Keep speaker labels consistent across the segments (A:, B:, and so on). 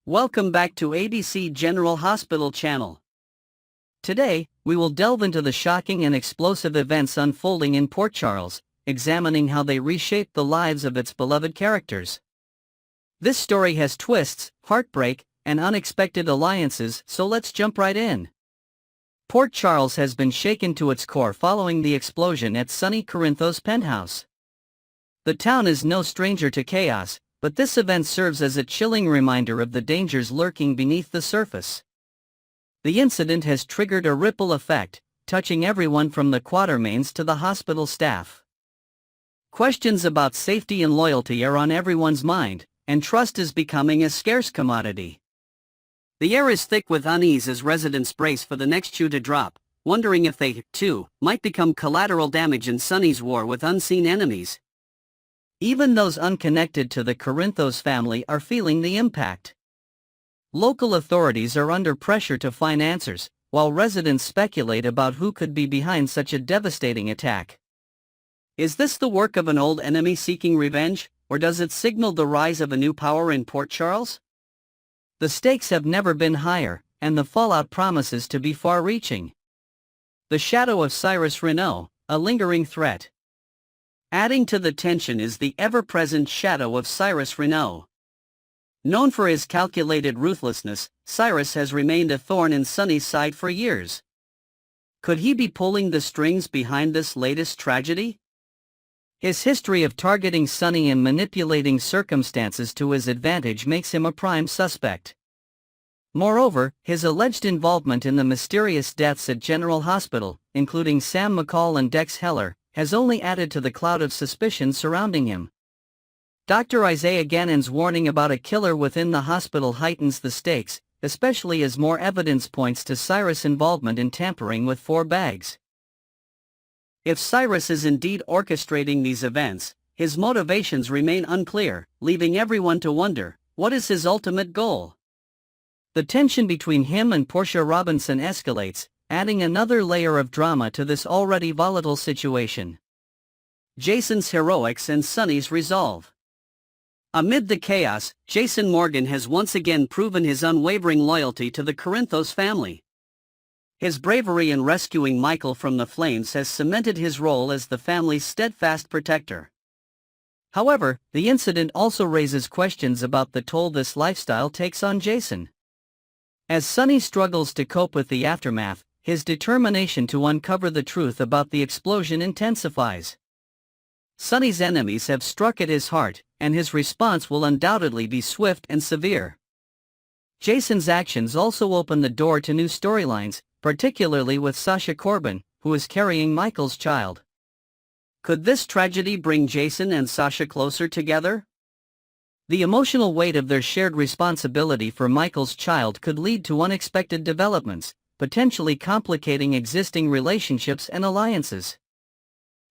A: Welcome back to ABC General Hospital channel. Today, we will delve into the shocking and explosive events unfolding in Port Charles, examining how they reshaped the lives of its beloved characters. This story has twists, heartbreak, and unexpected alliances, so let's jump right in. Port Charles has been shaken to its core following the explosion at sunny Corinthos penthouse. The town is no stranger to chaos, but this event serves as a chilling reminder of the dangers lurking beneath the surface. The incident has triggered a ripple effect, touching everyone from the Quatermains to the hospital staff. Questions about safety and loyalty are on everyone's mind, and trust is becoming a scarce commodity. The air is thick with unease as residents brace for the next shoe to drop, wondering if they, too, might become collateral damage in Sunny's war with unseen enemies. Even those unconnected to the Corinthos family are feeling the impact. Local authorities are under pressure to find answers, while residents speculate about who could be behind such a devastating attack. Is this the work of an old enemy seeking revenge, or does it signal the rise of a new power in Port Charles? The stakes have never been higher, and the fallout promises to be far-reaching. The shadow of Cyrus Renault, a lingering threat. Adding to the tension is the ever-present shadow of Cyrus Renault. Known for his calculated ruthlessness, Cyrus has remained a thorn in Sunny's side for years. Could he be pulling the strings behind this latest tragedy? His history of targeting Sunny and manipulating circumstances to his advantage makes him a prime suspect. Moreover, his alleged involvement in the mysterious deaths at General Hospital, including Sam McCall and Dex Heller, has only added to the cloud of suspicion surrounding him. Dr. Isaiah Gannon's warning about a killer within the hospital heightens the stakes, especially as more evidence points to Cyrus' involvement in tampering with 4 bags. If Cyrus is indeed orchestrating these events, his motivations remain unclear, leaving everyone to wonder, what is his ultimate goal? The tension between him and Portia Robinson escalates, adding another layer of drama to this already volatile situation. Jason's heroics and Sunny's resolve. Amid the chaos, Jason Morgan has once again proven his unwavering loyalty to the Corinthos family. His bravery in rescuing Michael from the flames has cemented his role as the family's steadfast protector. However, the incident also raises questions about the toll this lifestyle takes on Jason. As Sunny struggles to cope with the aftermath, his determination to uncover the truth about the explosion intensifies. Sunny's enemies have struck at his heart, and his response will undoubtedly be swift and severe. Jason's actions also open the door to new storylines, particularly with Sasha Corbin, who is carrying Michael's child. Could this tragedy bring Jason and Sasha closer together? The emotional weight of their shared responsibility for Michael's child could lead to unexpected developments, potentially complicating existing relationships and alliances.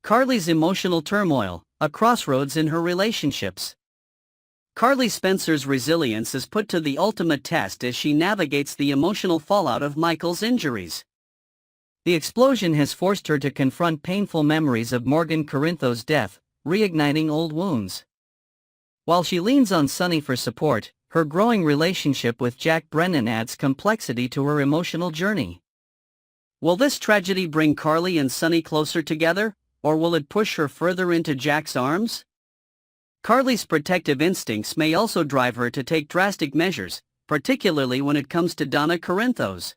A: Carly's emotional turmoil, a crossroads in her relationships. Carly Spencer's resilience is put to the ultimate test as she navigates the emotional fallout of Michael's injuries. The explosion has forced her to confront painful memories of Morgan Corinthos' death, reigniting old wounds. While she leans on Sunny for support, her growing relationship with Jack Brennan adds complexity to her emotional journey. Will this tragedy bring Carly and Sunny closer together, or will it push her further into Jack's arms? Carly's protective instincts may also drive her to take drastic measures, particularly when it comes to Donna Corinthos.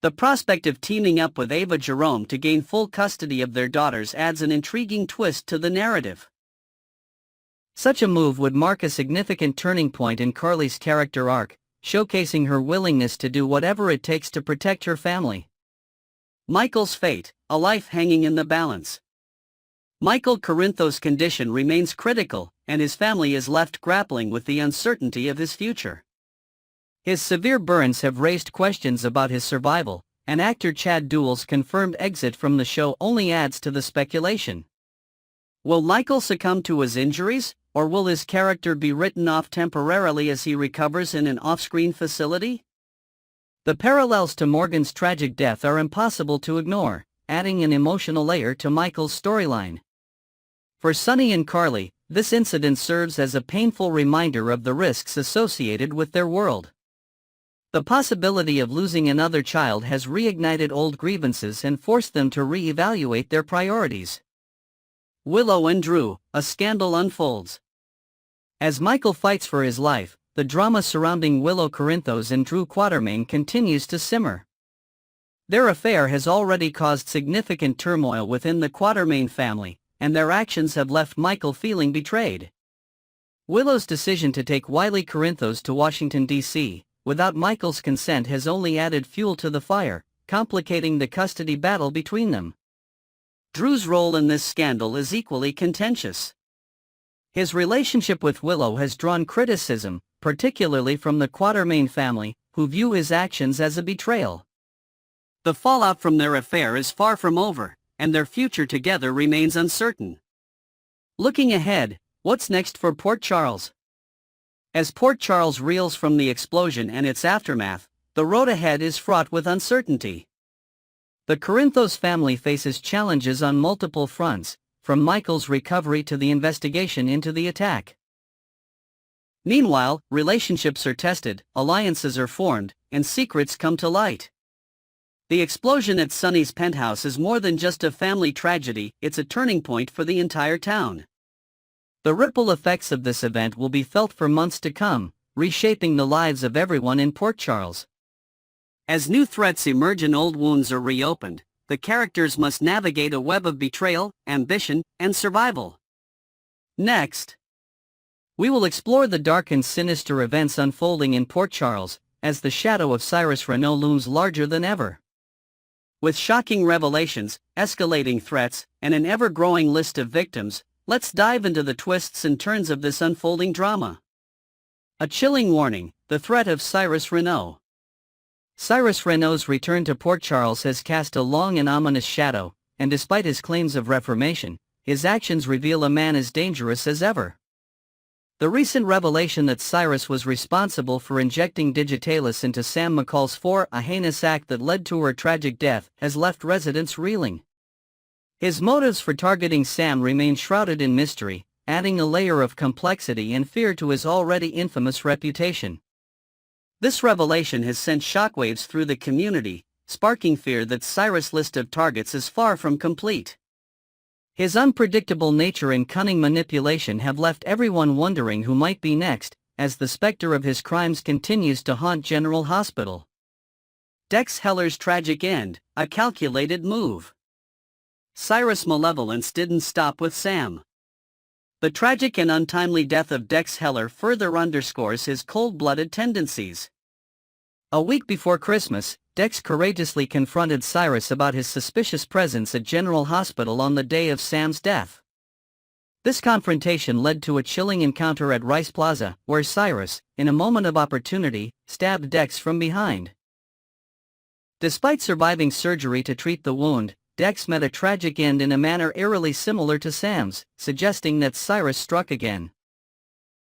A: The prospect of teaming up with Ava Jerome to gain full custody of their daughters adds an intriguing twist to the narrative. Such a move would mark a significant turning point in Carly's character arc, showcasing her willingness to do whatever it takes to protect her family. Michael's fate, a life hanging in the balance. Michael Corinthos' condition remains critical, and his family is left grappling with the uncertainty of his future. His severe burns have raised questions about his survival, and actor Chad Duell's confirmed exit from the show only adds to the speculation. Will Michael succumb to his injuries, or will his character be written off temporarily as he recovers in an off-screen facility? The parallels to Morgan's tragic death are impossible to ignore, adding an emotional layer to Michael's storyline. For Sunny and Carly, This incident serves as a painful reminder of the risks associated with their world. The possibility of losing another child has reignited old grievances and forced them to re-evaluate their priorities. Willow and Drew, a scandal unfolds. As Michael fights for his life, the drama surrounding Willow Corinthos and Drew Quatermain continues to simmer. Their affair has already caused significant turmoil within the Quatermain family, and their actions have left Michael feeling betrayed. Willow's decision to take Wiley Corinthos to Washington, D.C., without Michael's consent has only added fuel to the fire, complicating the custody battle between them. Drew's role in this scandal is equally contentious. His relationship with Willow has drawn criticism, particularly from the Quatermain family, who view his actions as a betrayal. The fallout from their affair is far from over, and their future together remains uncertain. Looking ahead, what's next for Port Charles? As Port Charles reels from the explosion and its aftermath, the road ahead is fraught with uncertainty. The Corinthos family faces challenges on multiple fronts, from Michael's recovery to the investigation into the attack. Meanwhile, relationships are tested, alliances are formed, and secrets come to light. The explosion at Sonny's penthouse is more than just a family tragedy, it's a turning point for the entire town. The ripple effects of this event will be felt for months to come, reshaping the lives of everyone in Port Charles. As new threats emerge and old wounds are reopened, the characters must navigate a web of betrayal, ambition, and survival. Next, we will explore the dark and sinister events unfolding in Port Charles, as the shadow of Cyrus Renault looms larger than ever. With shocking revelations, escalating threats, and an ever-growing list of victims, let's dive into the twists and turns of this unfolding drama. A chilling warning: the threat of Cyrus Renault. Cyrus Renault's return to Port Charles has cast a long and ominous shadow, and despite his claims of reformation, his actions reveal a man as dangerous as ever. The recent revelation that Cyrus was responsible for injecting digitalis into Sam McCall's fore, a heinous act that led to her tragic death, has left residents reeling. His motives for targeting Sam remain shrouded in mystery, adding a layer of complexity and fear to his already infamous reputation. This revelation has sent shockwaves through the community, sparking fear that Cyrus' list of targets is far from complete. His unpredictable nature and cunning manipulation have left everyone wondering who might be next, as the specter of his crimes continues to haunt General Hospital. Dex Heller's tragic end, a calculated move. Cyrus' malevolence didn't stop with Sam. The tragic and untimely death of Dex Heller further underscores his cold-blooded tendencies. A week before Christmas, Dex courageously confronted Cyrus about his suspicious presence at General Hospital on the day of Sam's death. This confrontation led to a chilling encounter at Rice Plaza, where Cyrus, in a moment of opportunity, stabbed Dex from behind. Despite surviving surgery to treat the wound, Dex met a tragic end in a manner eerily similar to Sam's, suggesting that Cyrus struck again.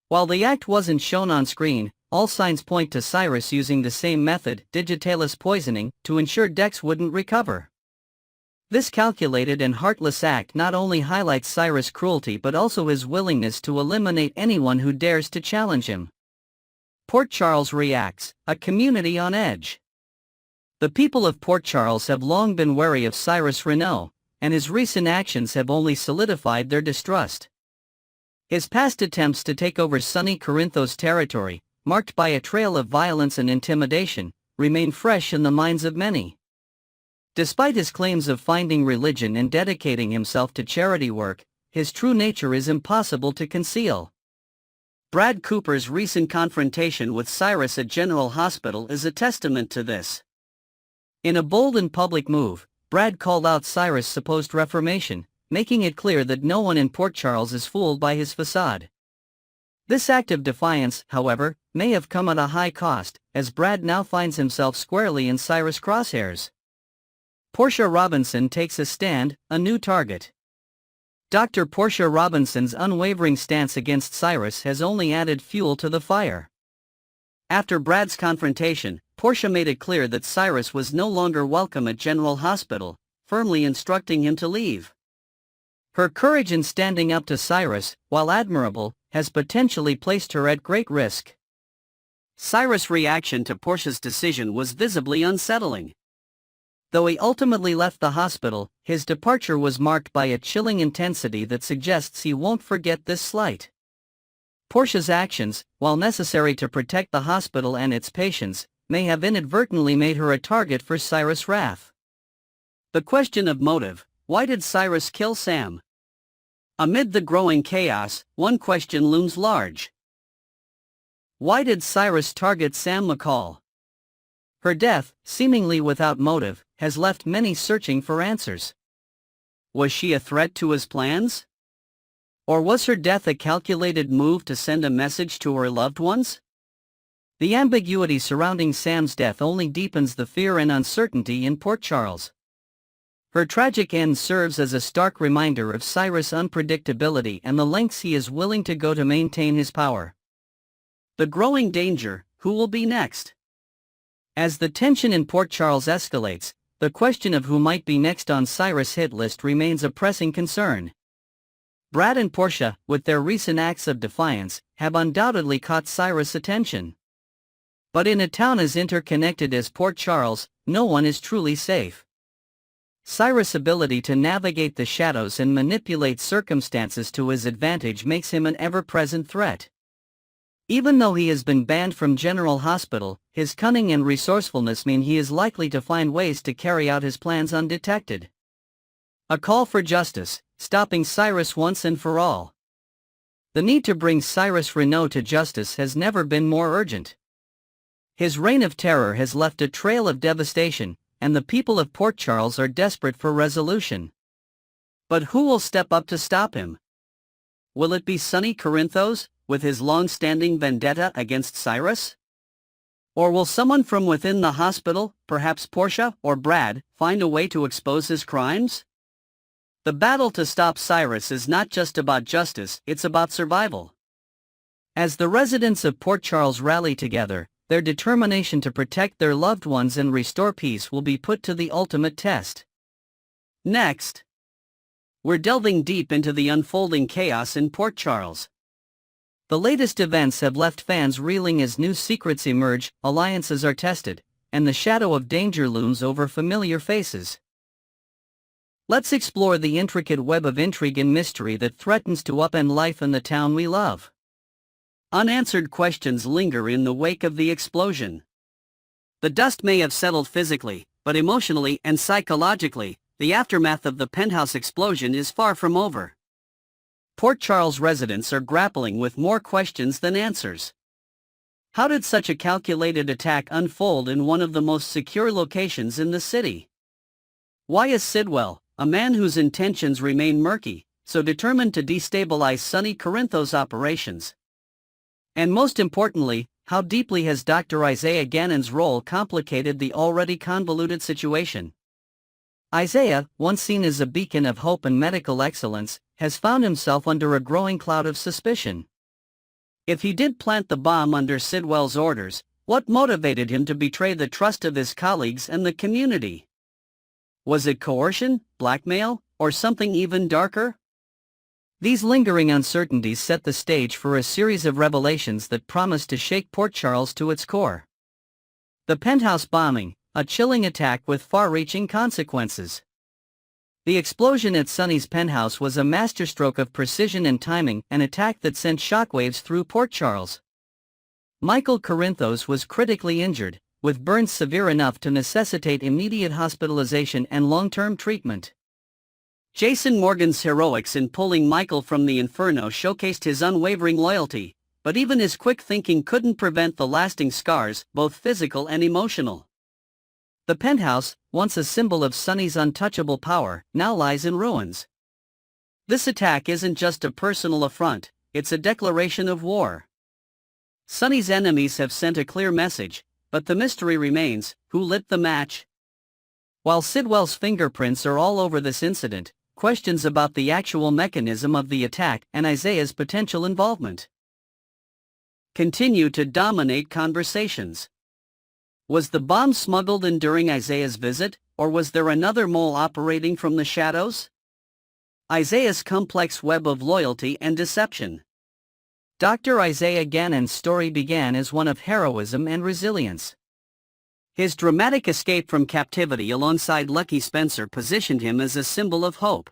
A: While the act wasn't shown on screen, all signs point to Cyrus using the same method, digitalis poisoning, to ensure Dex wouldn't recover. This calculated and heartless act not only highlights Cyrus' cruelty but also his willingness to eliminate anyone who dares to challenge him. Port Charles reacts, a community on edge. The people of Port Charles have long been wary of Cyrus Renault, and his recent actions have only solidified their distrust. His past attempts to take over Sonny Corinthos' territory, marked by a trail of violence and intimidation, remain fresh in the minds of many. Despite his claims of finding religion and dedicating himself to charity work, his true nature is impossible to conceal. Brad Cooper's recent confrontation with Cyrus at General Hospital is a testament to this. In a bold and public move, Brad called out Cyrus' supposed reformation, making it clear that no one in Port Charles is fooled by his facade. This act of defiance, however, may have come at a high cost, as Brad now finds himself squarely in Cyrus' crosshairs. Portia Robinson takes a stand, a new target. Dr. Portia Robinson's unwavering stance against Cyrus has only added fuel to the fire. After Brad's confrontation, Portia made it clear that Cyrus was no longer welcome at General Hospital, firmly instructing him to leave. Her courage in standing up to Cyrus, while admirable, has potentially placed her at great risk. Cyrus' reaction to Portia's decision was visibly unsettling. Though he ultimately left the hospital, his departure was marked by a chilling intensity that suggests he won't forget this slight. Portia's actions, while necessary to protect the hospital and its patients, may have inadvertently made her a target for Cyrus' wrath. The question of motive: why did Cyrus kill Sam? Amid the growing chaos, one question looms large. Why did Cyrus target Sam McCall? Her death, seemingly without motive, has left many searching for answers. Was she a threat to his plans? Or was her death a calculated move to send a message to her loved ones? The ambiguity surrounding Sam's death only deepens the fear and uncertainty in Port Charles. Her tragic end serves as a stark reminder of Cyrus' unpredictability and the lengths he is willing to go to maintain his power. The growing danger: who will be next? As the tension in Port Charles escalates, the question of who might be next on Cyrus' hit list remains a pressing concern. Brad and Portia, with their recent acts of defiance, have undoubtedly caught Cyrus' attention. But in a town as interconnected as Port Charles, no one is truly safe. Cyrus' ability to navigate the shadows and manipulate circumstances to his advantage makes him an ever-present threat. Even though he has been banned from General Hospital, his cunning and resourcefulness mean he is likely to find ways to carry out his plans undetected. A call for justice, stopping Cyrus once and for all. The need to bring Cyrus Renault to justice has never been more urgent. His reign of terror has left a trail of devastation, and the people of Port Charles are desperate for resolution. But who will step up to stop him? Will it be Sonny Corinthos, with his long-standing vendetta against Cyrus? Or will someone from within the hospital, perhaps Portia or Brad, find a way to expose his crimes? The battle to stop Cyrus is not just about justice, it's about survival. As the residents of Port Charles rally together, their determination to protect their loved ones and restore peace will be put to the ultimate test. Next, we're delving deep into the unfolding chaos in Port Charles. The latest events have left fans reeling as new secrets emerge, alliances are tested, and the shadow of danger looms over familiar faces. Let's explore the intricate web of intrigue and mystery that threatens to upend life in the town we love. Unanswered questions linger in the wake of the explosion. The dust may have settled physically, but emotionally and psychologically, the aftermath of the penthouse explosion is far from over. Port Charles residents are grappling with more questions than answers. How did such a calculated attack unfold in one of the most secure locations in the city? Why is Sidwell, a man whose intentions remain murky, so determined to destabilize Sonny Corinthos' operations? And most importantly, how deeply has Dr. Isaiah Gannon's role complicated the already convoluted situation? Isaiah, once seen as a beacon of hope and medical excellence, has found himself under a growing cloud of suspicion. If he did plant the bomb under Sidwell's orders, what motivated him to betray the trust of his colleagues and the community? Was it coercion, blackmail, or something even darker? These lingering uncertainties set the stage for a series of revelations that promise to shake Port Charles to its core. The penthouse bombing, a chilling attack with far-reaching consequences. The explosion at Sonny's penthouse was a masterstroke of precision and timing, an attack that sent shockwaves through Port Charles. Michael Corinthos was critically injured, with burns severe enough to necessitate immediate hospitalization and long-term treatment. Jason Morgan's heroics in pulling Michael from the inferno showcased his unwavering loyalty, but even his quick thinking couldn't prevent the lasting scars, both physical and emotional. The penthouse, once a symbol of Sonny's untouchable power, now lies in ruins. This attack isn't just a personal affront, it's a declaration of war. Sonny's enemies have sent a clear message, but the mystery remains: who lit the match? While Sidwell's fingerprints are all over this incident, questions about the actual mechanism of the attack and Isaiah's potential involvement continue to dominate conversations. Was the bomb smuggled in during Isaiah's visit, or was there another mole operating from the shadows? Isaiah's complex web of loyalty and deception. Dr. Isaiah Gannon's story began as one of heroism and resilience. His dramatic escape from captivity alongside Lucky Spencer positioned him as a symbol of hope.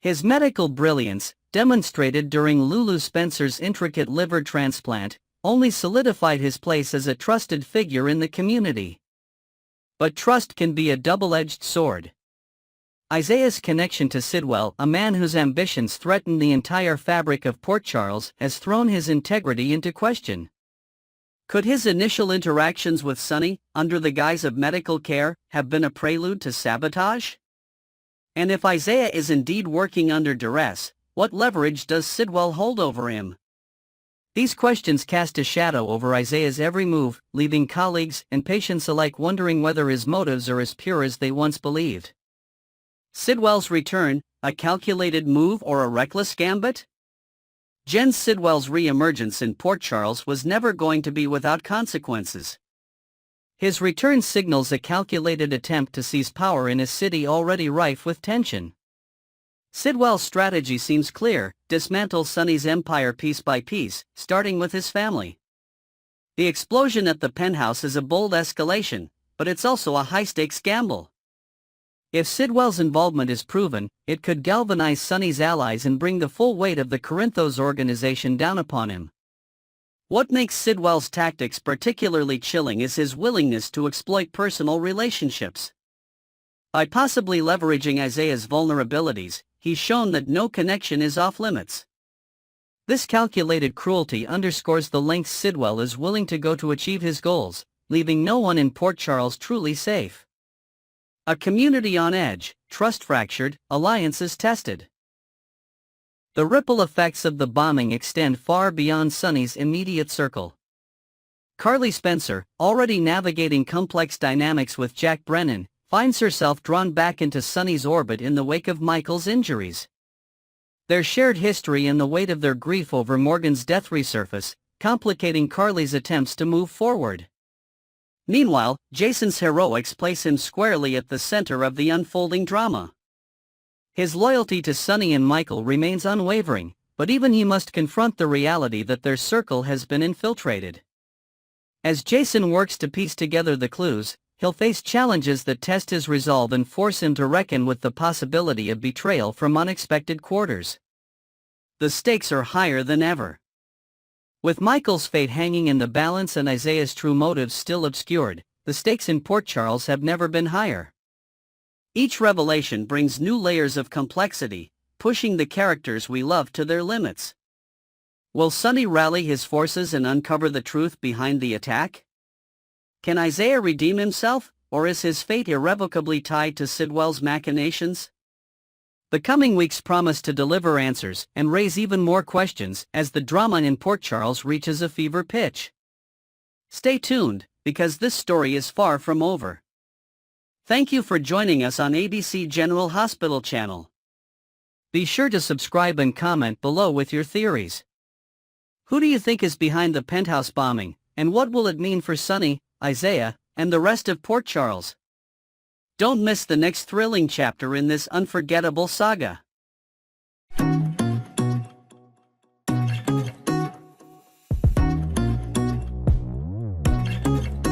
A: His medical brilliance, demonstrated during Lulu Spencer's intricate liver transplant, only solidified his place as a trusted figure in the community. But trust can be a double-edged sword. Isaiah's connection to Sidwell, a man whose ambitions threatened the entire fabric of Port Charles, has thrown his integrity into question. Could his initial interactions with Sonny, under the guise of medical care, have been a prelude to sabotage? And if Isaiah is indeed working under duress, what leverage does Sidwell hold over him? These questions cast a shadow over Isaiah's every move, leaving colleagues and patients alike wondering whether his motives are as pure as they once believed. Sidwell's return, a calculated move or a reckless gambit? Jen Sidwell's re-emergence in Port Charles was never going to be without consequences. His return signals a calculated attempt to seize power in a city already rife with tension. Sidwell's strategy seems clear: dismantle Sonny's empire piece by piece, starting with his family. The explosion at the penthouse is a bold escalation, but it's also a high-stakes gamble. If Sidwell's involvement is proven, it could galvanize Sonny's allies and bring the full weight of the Corinthos organization down upon him. What makes Sidwell's tactics particularly chilling is his willingness to exploit personal relationships. By possibly leveraging Isaiah's vulnerabilities, he's shown that no connection is off-limits. This calculated cruelty underscores the lengths Sidwell is willing to go to achieve his goals, leaving no one in Port Charles truly safe. A community on edge, trust fractured, alliances tested. The ripple effects of the bombing extend far beyond Sonny's immediate circle. Carly Spencer, already navigating complex dynamics with Jack Brennan, finds herself drawn back into Sonny's orbit in the wake of Michael's injuries. Their shared history and the weight of their grief over Morgan's death resurface, complicating Carly's attempts to move forward. Meanwhile, Jason's heroics place him squarely at the center of the unfolding drama. His loyalty to Sonny and Michael remains unwavering, but even he must confront the reality that their circle has been infiltrated. As Jason works to piece together the clues, he'll face challenges that test his resolve and force him to reckon with the possibility of betrayal from unexpected quarters. The stakes are higher than ever. With Michael's fate hanging in the balance and Isaiah's true motives still obscured, the stakes in Port Charles have never been higher. Each revelation brings new layers of complexity, pushing the characters we love to their limits. Will Sonny rally his forces and uncover the truth behind the attack? Can Isaiah redeem himself, or is his fate irrevocably tied to Sidwell's machinations? The coming weeks promise to deliver answers and raise even more questions as the drama in Port Charles reaches a fever pitch. Stay tuned, because this story is far from over. Thank you for joining us on ABC General Hospital channel. Be sure to subscribe and comment below with your theories. Who do you think is behind the penthouse bombing, and what will it mean for Sonny, Isaiah, and the rest of Port Charles? Don't miss the next thrilling chapter in this unforgettable saga.